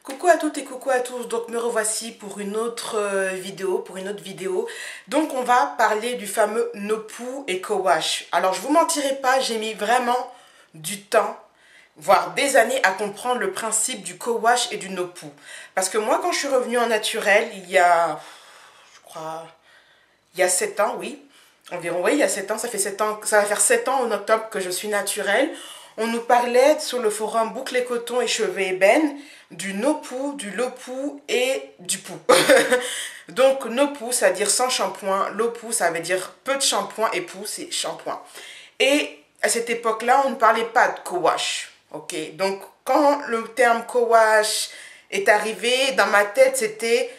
Coucou à toutes et coucou à tous, donc me revoici pour une autre vidéo, Donc on va parler du fameux Nopu et Co-Wash. Alors je vous mentirai pas, j'ai mis vraiment du temps, voire des années à comprendre le principe du Co-Wash et du Nopu. Parce que moi quand je suis revenue en naturel, je crois, il y a 7 ans, oui, environ, oui, il y a 7 ans, ça fait 7 ans, ça va faire 7 ans en octobre que je suis naturelle. On nous parlait sur le forum Boucle et Coton et Cheveux Ébène du Nopu, du Lopu et du Pou. Donc Nopu, ça veut dire sans shampoing, Lopu, ça veut dire peu de shampoing et Pou, c'est shampoing. Et à cette époque-là, on ne parlait pas de co-wash. Ok, donc quand le terme co-wash est arrivé, dans ma tête, c'était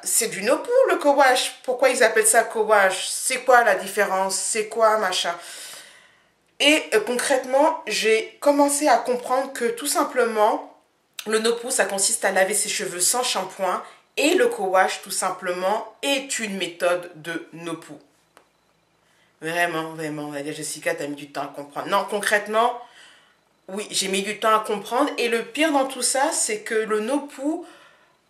c'est du Nopu le co-wash. Pourquoi ils appellent ça co-wash? C'est quoi la différence? C'est quoi machin? Et concrètement, j'ai commencé à comprendre que tout simplement, le Nopu, ça consiste à laver ses cheveux sans shampoing et le co-wash, tout simplement, est une méthode de Nopu. Vraiment, vraiment, on va dire, Jessica, t'as mis du temps à comprendre. Non, concrètement, oui, j'ai mis du temps à comprendre. Et le pire dans tout ça, c'est que le Nopu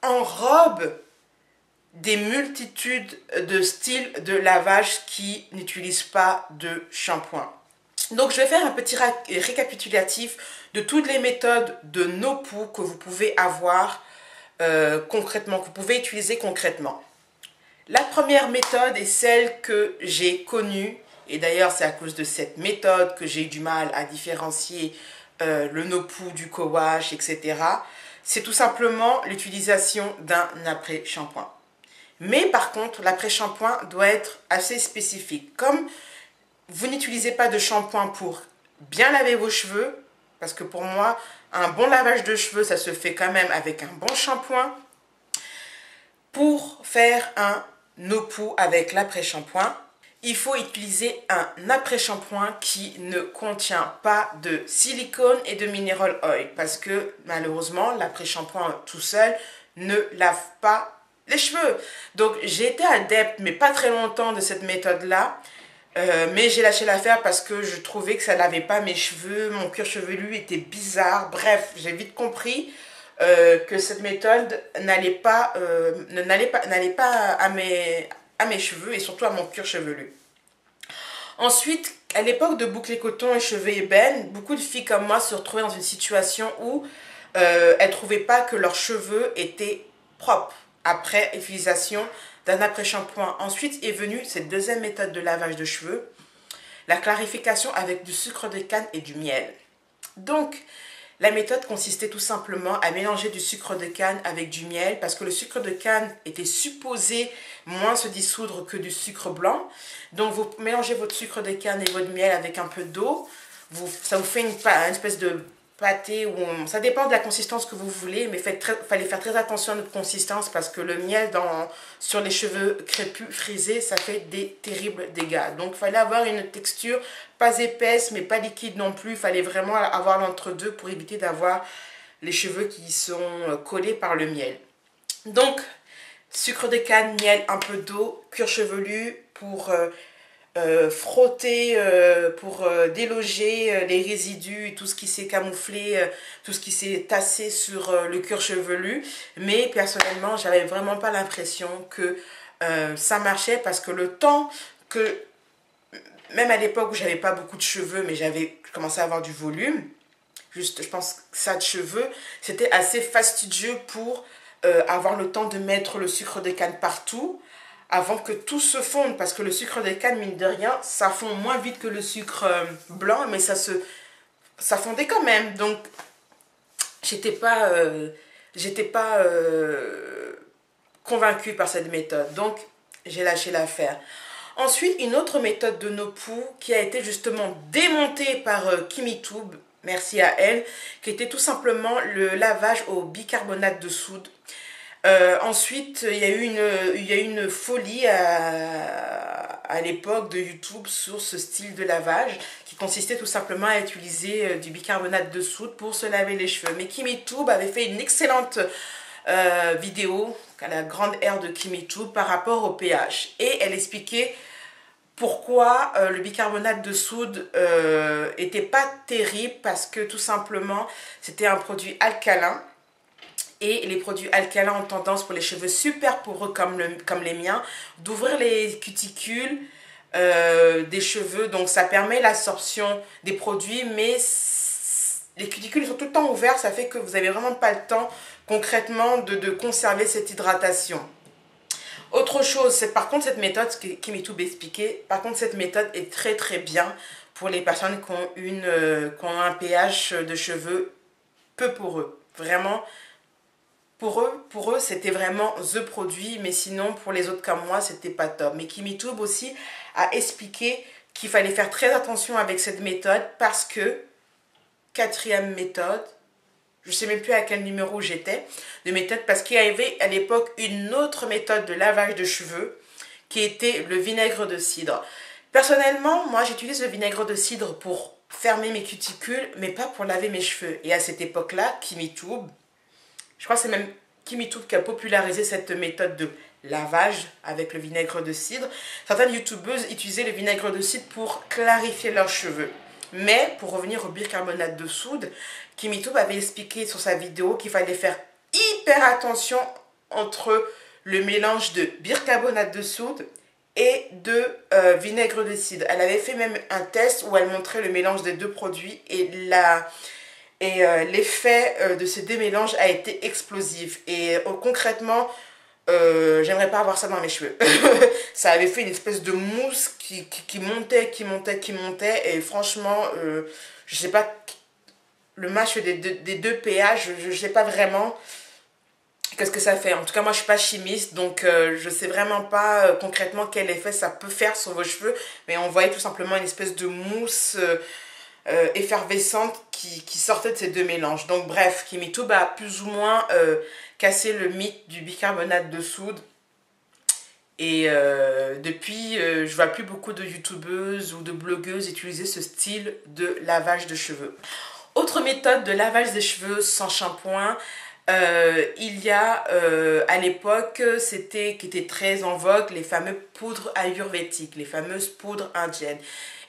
enrobe des multitudes de styles de lavage qui n'utilisent pas de shampoing. Donc je vais faire un petit récapitulatif de toutes les méthodes de Nopu que vous pouvez avoir concrètement, que vous pouvez utiliser concrètement. La première méthode est celle que j'ai connue, et d'ailleurs c'est à cause de cette méthode que j'ai eu du mal à différencier le Nopu du co-wash, etc. C'est tout simplement l'utilisation d'un après-shampoing. Mais par contre, l'après-shampoing doit être assez spécifique. Comme vous n'utilisez pas de shampoing pour bien laver vos cheveux, parce que pour moi, un bon lavage de cheveux, ça se fait quand même avec un bon shampoing. Pour faire un Nopu avec l'après-shampoing, il faut utiliser un après-shampoing qui ne contient pas de silicone et de mineral oil, parce que malheureusement, l'après-shampoing tout seul ne lave pas les cheveux. Donc j'ai été adepte, mais pas très longtemps, de cette méthode-là. Mais j'ai lâché l'affaire parce que je trouvais que ça lavait pas mes cheveux, mon cuir chevelu était bizarre. Bref, j'ai vite compris que cette méthode n'allait pas à mes cheveux et surtout à mon cuir chevelu. Ensuite, à l'époque de Boucle et Coton et Cheveux Ébène, beaucoup de filles comme moi se retrouvaient dans une situation où elles ne trouvaient pas que leurs cheveux étaient propres après utilisation d'un après-shampoing. Ensuite est venue cette deuxième méthode de lavage de cheveux, la clarification avec du sucre de canne et du miel. Donc, la méthode consistait tout simplement à mélanger du sucre de canne avec du miel parce que le sucre de canne était supposé moins se dissoudre que du sucre blanc. Donc, vous mélangez votre sucre de canne et votre miel avec un peu d'eau. Ça vous fait une espèce de pâté, ça dépend de la consistance que vous voulez, mais fallait faire très attention à notre consistance parce que le miel sur les cheveux crépus, frisés, ça fait des terribles dégâts. Donc il fallait avoir une texture pas épaisse mais pas liquide non plus, il fallait vraiment avoir l'entre-deux pour éviter d'avoir les cheveux qui sont collés par le miel. Donc sucre de canne, miel, un peu d'eau, cuir chevelu pour frotter, pour déloger les résidus et tout ce qui s'est camouflé, tout ce qui s'est tassé sur le cuir chevelu. Mais personnellement, j'avais vraiment pas l'impression que ça marchait parce que le temps que, même à l'époque où j'avais pas beaucoup de cheveux, mais j'avais commencé à avoir du volume, juste je pense ça de cheveux, c'était assez fastidieux pour avoir le temps de mettre le sucre de canne partout avant que tout se fonde, parce que le sucre de canne, mine de rien, ça fond moins vite que le sucre blanc, mais ça fondait quand même. Donc, j'étais pas convaincue par cette méthode. Donc, j'ai lâché l'affaire. Ensuite, une autre méthode de Nopu qui a été justement démontée par KimiTube, merci à elle, qui était tout simplement le lavage au bicarbonate de soude. Ensuite, il y a eu une folie à l'époque de YouTube sur ce style de lavage qui consistait tout simplement à utiliser du bicarbonate de soude pour se laver les cheveux. Mais KimiTube avait fait une excellente vidéo à la grande ère de KimiTube par rapport au pH. Et elle expliquait pourquoi le bicarbonate de soude était pas terrible, parce que tout simplement c'était un produit alcalin. et les produits alcalins ont tendance pour les cheveux super poreux comme les miens d'ouvrir les cuticules des cheveux. Donc ça permet l'absorption des produits, mais les cuticules sont tout le temps ouvertes, ça fait que vous n'avez vraiment pas le temps concrètement de conserver cette hydratation. Autre chose, c'est par contre cette méthode, ce que Kimitube expliqué, par contre cette méthode est très très bien pour les personnes qui ont un pH de cheveux peu poreux. Vraiment, pour eux c'était vraiment the produit, mais sinon pour les autres comme moi, c'était pas top. Mais Kimitube aussi a expliqué qu'il fallait faire très attention avec cette méthode parce que, quatrième méthode, je ne sais même plus à quel numéro j'étais de méthode, parce qu'il y avait à l'époque une autre méthode de lavage de cheveux qui était le vinaigre de cidre. Personnellement, moi j'utilise le vinaigre de cidre pour fermer mes cuticules, mais pas pour laver mes cheveux. Et à cette époque-là, Kimitube, je crois que c'est même Kimitube qui a popularisé cette méthode de lavage avec le vinaigre de cidre. Certaines youtubeuses utilisaient le vinaigre de cidre pour clarifier leurs cheveux. Mais pour revenir au bicarbonate de soude, Kimitube avait expliqué sur sa vidéo qu'il fallait faire hyper attention entre le mélange de bicarbonate de soude et de vinaigre de cidre. Elle avait fait même un test où elle montrait le mélange des deux produits et l'effet de ces deux mélanges a été explosif. Et concrètement, j'aimerais pas avoir ça dans mes cheveux. Ça avait fait une espèce de mousse qui montait, qui montait. Et franchement, je sais pas, le match des deux pH, je sais pas vraiment qu'est-ce que ça fait. En tout cas, moi, je suis pas chimiste, donc je sais vraiment pas concrètement quel effet ça peut faire sur vos cheveux. Mais on voyait tout simplement une espèce de mousse effervescente qui sortait de ces deux mélanges. Donc bref, Kimitube a plus ou moins cassé le mythe du bicarbonate de soude. Et depuis, je vois plus beaucoup de youtubeuses ou de blogueuses utiliser ce style de lavage de cheveux. Autre méthode de lavage des cheveux sans shampoing, il y a à l'époque, qui était très en vogue, les fameuses poudres ayurvédiques, les fameuses poudres indiennes.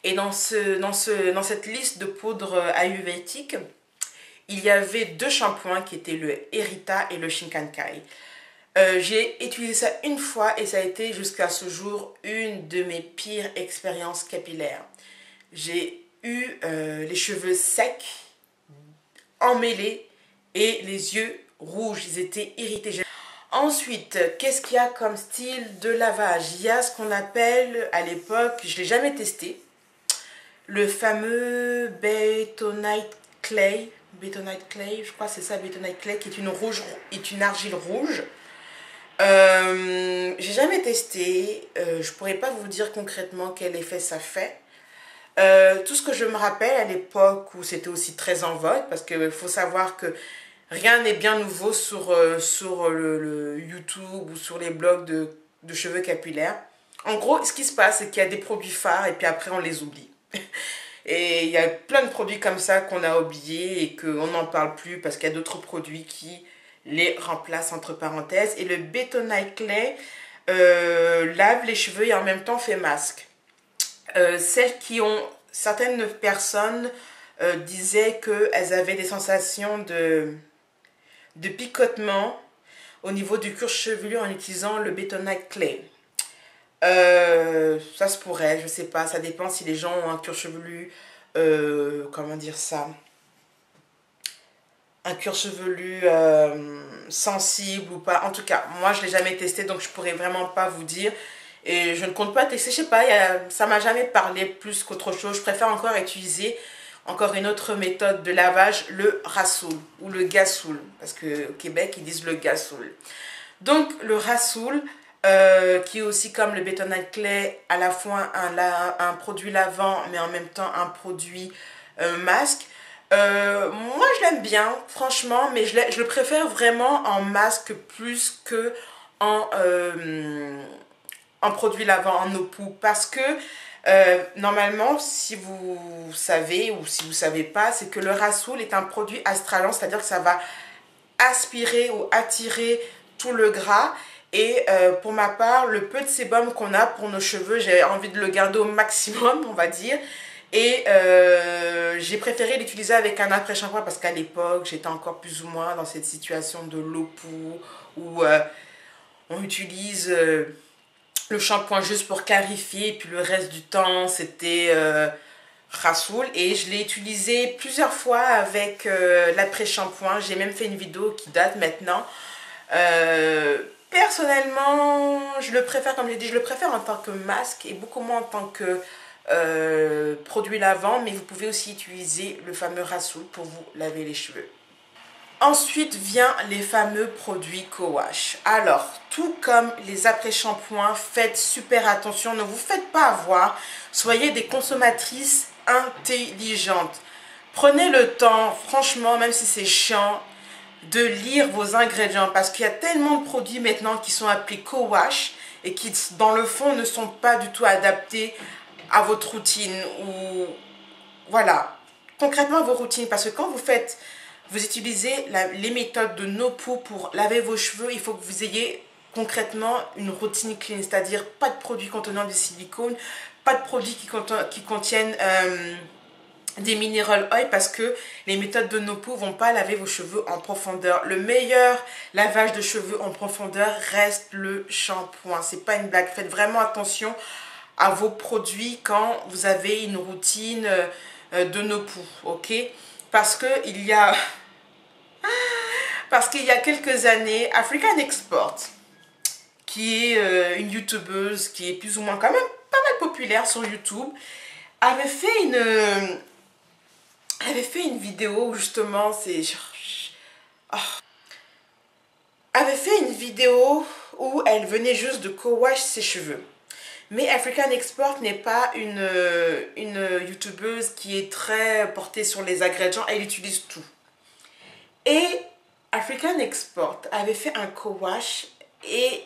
Et dans cette liste de poudres ayurvédiques, il y avait deux shampoings qui étaient le Erita et le Shinkankai. J'ai utilisé ça une fois et ça a été jusqu'à ce jour une de mes pires expériences capillaires. J'ai eu les cheveux secs, emmêlés et les yeux rouges, ils étaient irrités. Ensuite, qu'est-ce qu'il y a comme style de lavage? Il y a ce qu'on appelle à l'époque, je ne l'ai jamais testé, le fameux Bentonite Clay, je crois que c'est ça, Bentonite Clay, qui est une argile rouge. J'ai jamais testé, je pourrais pas vous dire concrètement quel effet ça fait. Tout ce que je me rappelle à l'époque où c'était aussi très en vogue, parce qu'il faut savoir que rien n'est bien nouveau sur le YouTube ou sur les blogs de cheveux capillaires. En gros, ce qui se passe, c'est qu'il y a des produits phares et puis après on les oublie. Et il y a plein de produits comme ça qu'on a oubliés et qu'on n'en parle plus parce qu'il y a d'autres produits qui les remplacent entre parenthèses. Et le Bentonite Clay lave les cheveux et en même temps fait masque. Certaines personnes disaient qu'elles avaient des sensations de picotement au niveau du cuir chevelu en utilisant le Bentonite Clay. Ça se pourrait, je sais pas, ça dépend si les gens ont un cuir chevelu, comment dire ça, un cuir chevelu sensible ou pas. En tout cas, moi je l'ai jamais testé donc je pourrais vraiment pas vous dire et je ne compte pas tester, je sais pas, ça m'a jamais parlé plus qu'autre chose. Je préfère encore utiliser encore une autre méthode de lavage, le rassoul ou le gassoul, parce qu'au Québec ils disent le gassoul. Donc le rassoul, qui est aussi comme le Bentonite Clay, à la fois un produit lavant mais en même temps un produit masque. Moi je l'aime bien franchement, mais je le préfère vraiment en masque plus que en produit lavant, en eau poux, parce que normalement, si vous savez ou si vous ne savez pas, c'est que le rassoul est un produit astralant, c'est-à-dire que ça va aspirer ou attirer tout le gras. Et pour ma part, le peu de sébum qu'on a pour nos cheveux, j'ai envie de le garder au maximum, on va dire. Et j'ai préféré l'utiliser avec un après-shampoing parce qu'à l'époque, j'étais encore plus ou moins dans cette situation de Lopou où on utilise le shampoing juste pour clarifier, et puis le reste du temps, c'était Rasoul. Et je l'ai utilisé plusieurs fois avec l'après-shampoing. J'ai même fait une vidéo qui date maintenant. Personnellement, je le préfère, comme j'ai dit, je le préfère en tant que masque et beaucoup moins en tant que produit lavant, mais vous pouvez aussi utiliser le fameux Rasoul pour vous laver les cheveux. Ensuite vient les fameux produits co-wash. Alors, tout comme les après-shampoings, faites super attention, ne vous faites pas avoir, soyez des consommatrices intelligentes. Prenez le temps, franchement, même si c'est chiant, de lire vos ingrédients parce qu'il y a tellement de produits maintenant qui sont appelés co-wash et qui, dans le fond, ne sont pas du tout adaptés à votre routine ou, voilà, concrètement à vos routines. Parce que quand vous utilisez les méthodes de NoPoo pour laver vos cheveux, il faut que vous ayez concrètement une routine clean, c'est-à-dire pas de produits contenant du silicone, pas de produits qui contiennent des mineral oil parce que les méthodes de NoPoo vont pas laver vos cheveux en profondeur. Le meilleur lavage de cheveux en profondeur reste le shampoing. C'est pas une blague. Faites vraiment attention à vos produits quand vous avez une routine de NoPoo, ok? Parce qu'il y a quelques années, African Export, qui est une youtubeuse qui est plus ou moins quand même pas mal populaire sur YouTube, avait fait une vidéo où justement avait fait une vidéo où elle venait juste de co-wash ses cheveux. Mais African Export n'est pas une youtubeuse qui est très portée sur les ingrédients, elle utilise tout. Et African Export avait fait un co-wash et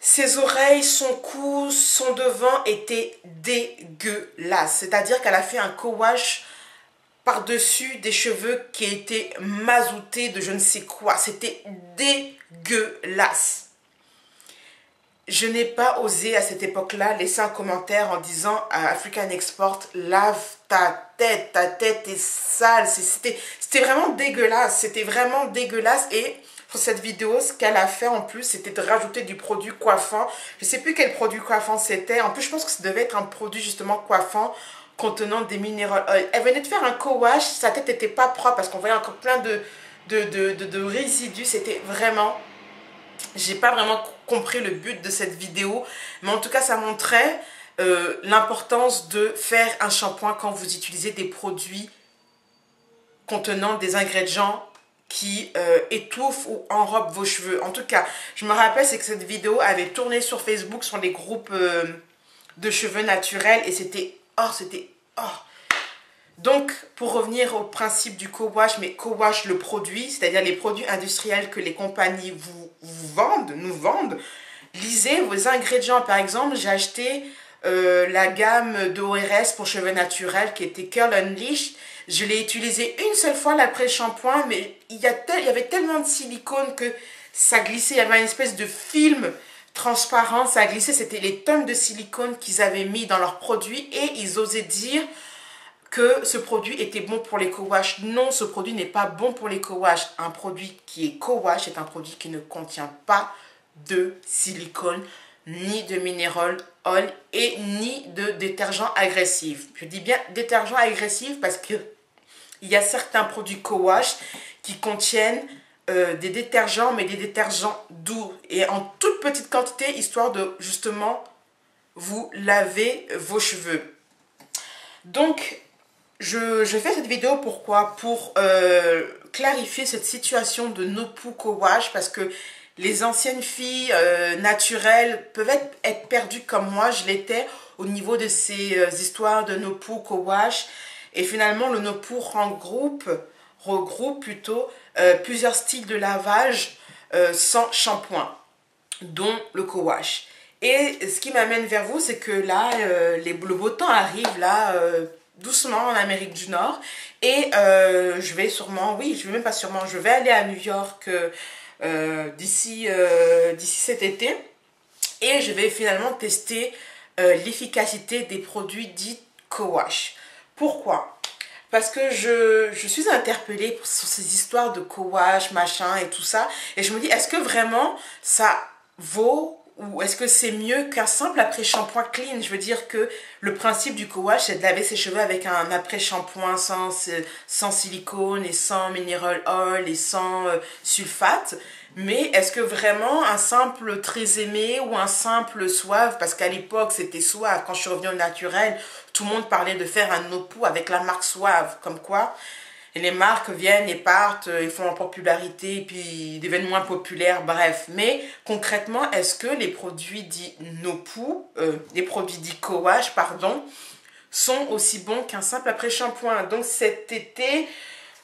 ses oreilles, son cou, son devant étaient dégueulasses. C'est-à-dire qu'elle a fait un co-wash par-dessus des cheveux qui étaient mazoutés de je ne sais quoi. C'était dégueulasse. Je n'ai pas osé à cette époque-là laisser un commentaire en disant à African Export, lave ta tête est sale. C'était vraiment dégueulasse. C'était vraiment dégueulasse. Et pour cette vidéo, ce qu'elle a fait en plus, c'était de rajouter du produit coiffant. Je ne sais plus quel produit coiffant c'était. En plus, je pense que ça devait être un produit justement coiffant contenant des mineral oil. Elle venait de faire un co-wash. Sa tête n'était pas propre parce qu'on voyait encore plein de résidus. C'était vraiment... J'ai pas vraiment compris le but de cette vidéo, mais en tout cas ça montrait l'importance de faire un shampoing quand vous utilisez des produits contenant des ingrédients qui étouffent ou enrobent vos cheveux. En tout cas, je me rappelle, c'est que cette vidéo avait tourné sur Facebook, sur les groupes de cheveux naturels, et c'était... Donc, pour revenir au principe du co-wash, mais co-wash le produit, c'est-à-dire les produits industriels que les compagnies nous vendent, lisez vos ingrédients. Par exemple, j'ai acheté la gamme d'ORS pour cheveux naturels qui était Curl Unleashed. Je l'ai utilisé une seule fois l'après-shampoing, mais il y avait tellement de silicone que ça glissait. Il y avait une espèce de film transparent, ça glissait. C'était les tonnes de silicone qu'ils avaient mis dans leurs produits et ils osaient dire que ce produit était bon pour les co-wash. Non, ce produit n'est pas bon pour les co-wash. Un produit qui est co-wash est un produit qui ne contient pas de silicone, ni de mineral oil et ni de détergent agressif. Je dis bien détergent agressif parce que il y a certains produits co-wash qui contiennent des détergents, mais des détergents doux et en toute petite quantité, histoire de justement vous laver vos cheveux. Donc, je fais cette vidéo pourquoi? Pour clarifier cette situation de NoPoo co-wash parce que les anciennes filles naturelles peuvent être perdues comme moi, je l'étais au niveau de ces histoires de NoPoo co-wash. Et finalement, le NoPoo regroupe plutôt plusieurs styles de lavage sans shampoing, dont le co-wash. Et ce qui m'amène vers vous, c'est que là, le beau temps arrive là... doucement en Amérique du Nord et je vais sûrement, oui, je vais même pas sûrement, je vais aller à New York d'ici cet été et je vais finalement tester l'efficacité des produits dits co-wash. Pourquoi? Parce que je suis interpellée sur ces histoires de co-wash, machin et tout ça. Et je me dis, est-ce que vraiment ça vaut ou est-ce que c'est mieux qu'un simple après-shampoing clean? Je veux dire que le principe du co-wash, c'est de laver ses cheveux avec un après-shampoing sans silicone et sans mineral oil et sans sulfate. Mais est-ce que vraiment un simple très aimé ou un simple Suave, parce qu'à l'époque c'était Suave, quand je suis revenue au naturel, tout le monde parlait de faire un no-poo avec la marque Suave, comme quoi et les marques viennent et partent, ils font en popularité, et puis ils deviennent moins populaires, bref. Mais concrètement, est-ce que les produits dits no-poo, les produits dits co-wash, pardon, sont aussi bons qu'un simple après-shampoing? Donc cet été,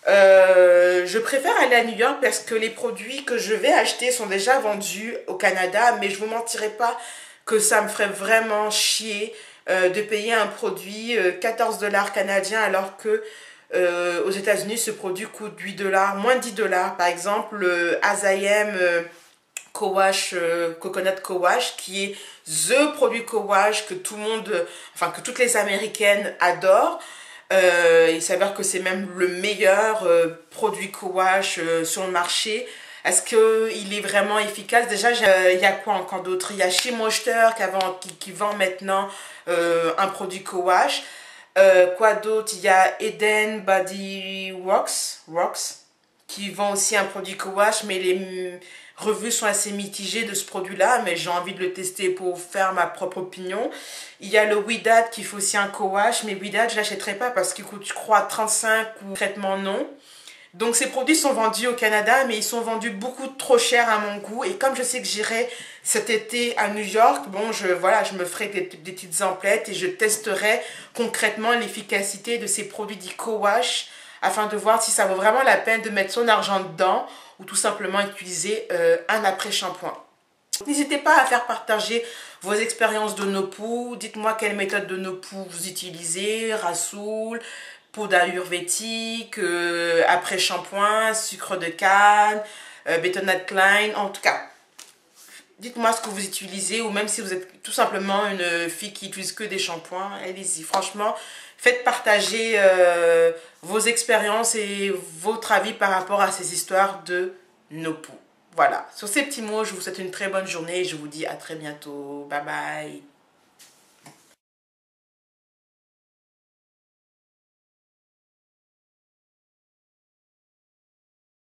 je préfère aller à New York parce que les produits que je vais acheter sont déjà vendus au Canada, mais je ne vous mentirai pas que ça me ferait vraiment chier de payer un produit 14 $ canadiens alors que aux États-Unis ce produit coûte 8 $, moins de 10 $. Par exemple, le As-I-Am Co-Wash, Coconut Co-Wash, qui est the produit Co-Wash que tout le monde, enfin que toutes les Américaines adorent. Il s'avère que c'est même le meilleur produit co-wash sur le marché. Est-ce qu'il est vraiment efficace? Déjà, il y a quoi encore d'autre? Il y a Chez Moisture qui vend maintenant un produit co-wash. Quoi d'autre? Il y a Eden Body Works qui vend aussi un produit co-wash, mais les revues sont assez mitigées de ce produit-là, mais j'ai envie de le tester pour faire ma propre opinion. Il y a le Ouidad qui fait aussi un co-wash, mais Ouidad, je ne l'achèterai pas parce qu'il coûte, je crois, 35 ou traitement non. Donc ces produits sont vendus au Canada, mais ils sont vendus beaucoup trop cher à mon goût. Et comme je sais que j'irai cet été à New York, bon, voilà, je me ferai des petites emplettes et je testerai concrètement l'efficacité de ces produits dits co-wash afin de voir si ça vaut vraiment la peine de mettre son argent dedans ou tout simplement utiliser un après-shampoing. N'hésitez pas à faire partager vos expériences de no-poo. Dites-moi quelle méthode de no-poo vous utilisez, Rasoul, poudre ayurvédique, après-shampoing, sucre de canne, Bethanate Klein, en tout cas. Dites-moi ce que vous utilisez ou même si vous êtes tout simplement une fille qui utilise que des shampoings, allez-y. Franchement, faites partager vos expériences et votre avis par rapport à ces histoires de no-poo. Voilà, sur ces petits mots, je vous souhaite une très bonne journée et je vous dis à très bientôt. Bye bye.